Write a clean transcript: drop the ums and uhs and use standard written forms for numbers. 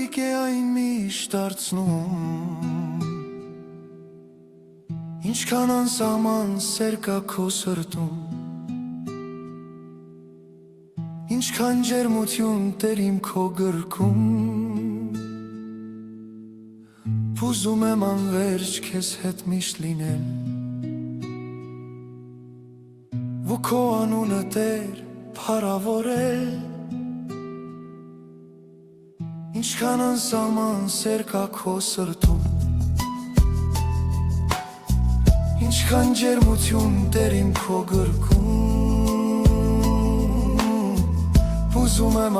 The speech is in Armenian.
հատիկ է այն միշտ դարձնում, ինչքան անսահման սեր կա քո սրտում, ինչքան ջերմություն տեր իմ քո գրքում, ուզում եմ անվերջ քեզ հետ միշտ լինել, ու քո անունը Տեր փառավորել, ինչքան անսահման սեր կա քո սրտում, ինչքան ջերմություն տեր իմ քո գրքում, ուզում եմ